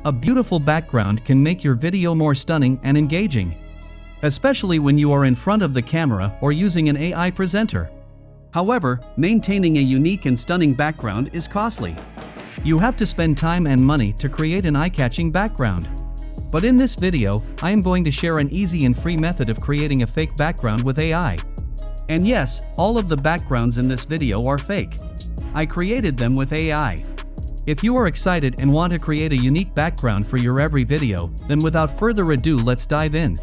A beautiful background can make your video more stunning and engaging, especially when you are in front of the camera or using an AI presenter. However, maintaining a unique and stunning background is costly. You have to spend time and money to create an eye-catching background. But in this video, I am going to share an easy and free method of creating a fake background with AI. And yes, all of the backgrounds in this video are fake. I created them with AI. If you are excited and want to create a unique background for your every video, then without further ado, let's dive in.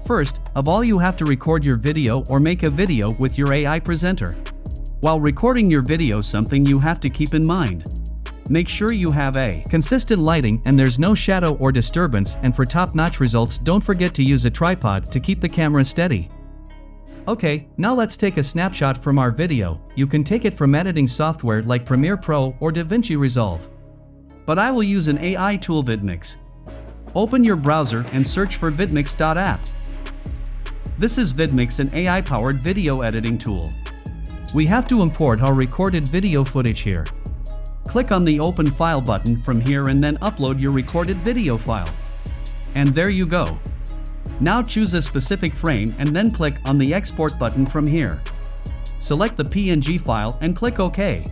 First of all, you have to record your video or make a video with your AI presenter. While recording your video, something you have to keep in mind. Make sure you have a consistent lighting and there's no shadow or disturbance, and for top-notch results, don't forget to use a tripod to keep the camera steady. Okay, now let's take a snapshot from our video. You can take it from editing software like Premiere Pro or DaVinci Resolve. But I will use an AI tool, vidMix. Open your browser and search for vidmix.app. This is vidMix, an AI-powered video editing tool. We have to import our recorded video footage here. Click on the Open File button from here and then upload your recorded video file. And there you go. Now choose a specific frame and then click on the Export button from here. Select the PNG file and click OK.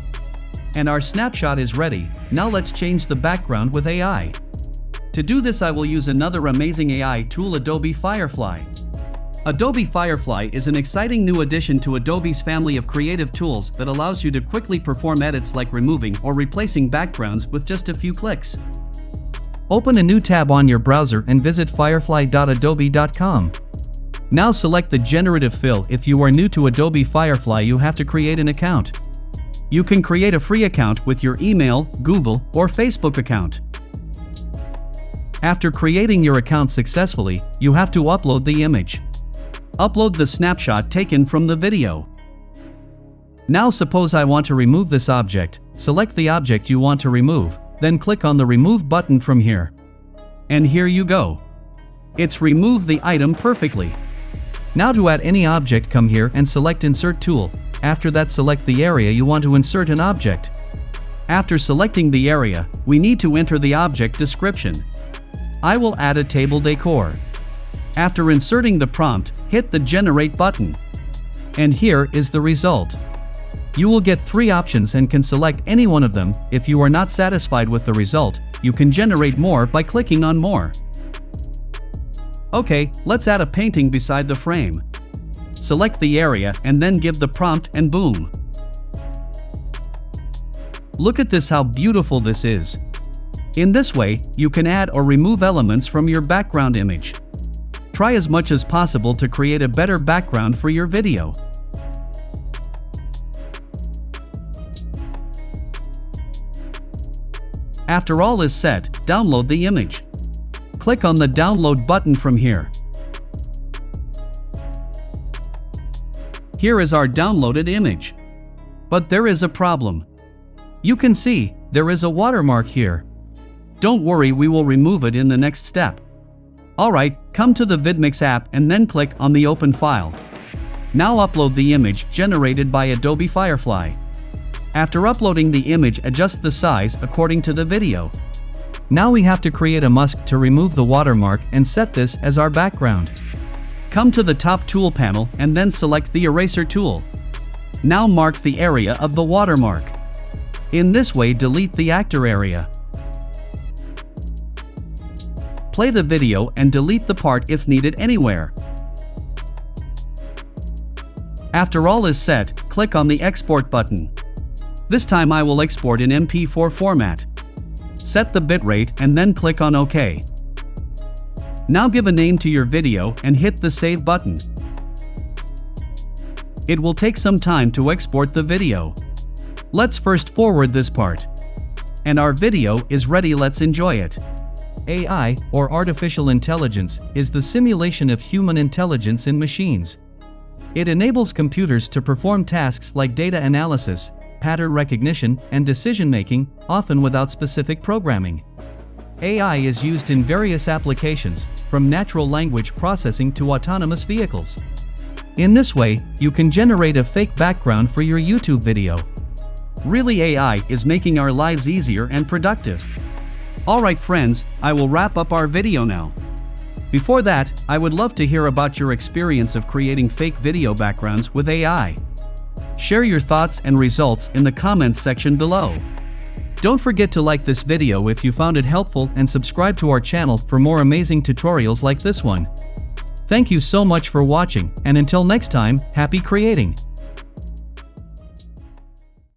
And our snapshot is ready. Now let's change the background with AI. To do this, I will use another amazing AI tool, Adobe Firefly. Adobe Firefly is an exciting new addition to Adobe's family of creative tools that allows you to quickly perform edits like removing or replacing backgrounds with just a few clicks. Open a new tab on your browser and visit firefly.adobe.com. Now select the generative fill. If you are new to Adobe Firefly, you have to create an account. You can create a free account with your email, Google, or Facebook account. After creating your account successfully, you have to upload the image. Upload the snapshot taken from the video. Now suppose I want to remove this object. Select the object you want to remove, then click on the Remove button from here. And here you go. It's removed the item perfectly. Now to add any object, come here and select Insert Tool. After that, select the area you want to insert an object. After selecting the area, we need to enter the object description. I will add a table decor. After inserting the prompt, hit the Generate button. And here is the result. You will get 3 options and can select any one of them. If you are not satisfied with the result, you can generate more by clicking on More. Okay, let's add a painting beside the frame. Select the area and then give the prompt and boom. Look at this, how beautiful this is. In this way, you can add or remove elements from your background image. Try as much as possible to create a better background for your video. After all is set, download the image. Click on the Download button from here. Here is our downloaded image. But there is a problem. You can see, there is a watermark here. Don't worry, we will remove it in the next step. Alright, come to the vidMix app and then click on the Open File. Now upload the image generated by Adobe Firefly. After uploading the image, adjust the size according to the video. Now we have to create a mask to remove the watermark and set this as our background. Come to the top tool panel and then select the Eraser tool. Now mark the area of the watermark. In this way, delete the actor area. Play the video and delete the part if needed anywhere. After all is set, click on the Export button. This time I will export in MP4 format. Set the bitrate and then click on OK. Now give a name to your video and hit the Save button. It will take some time to export the video. Let's first forward this part. And our video is ready, let's enjoy it. AI, or artificial intelligence, is the simulation of human intelligence in machines. It enables computers to perform tasks like data analysis, pattern recognition, and decision-making, often without specific programming. AI is used in various applications, from natural language processing to autonomous vehicles. In this way, you can generate a fake background for your YouTube video. Really, AI is making our lives easier and productive. Alright friends, I will wrap up our video now. Before that, I would love to hear about your experience of creating fake video backgrounds with AI. Share your thoughts and results in the comments section below. Don't forget to like this video if you found it helpful and subscribe to our channel for more amazing tutorials like this one. Thank you so much for watching, and until next time, happy creating!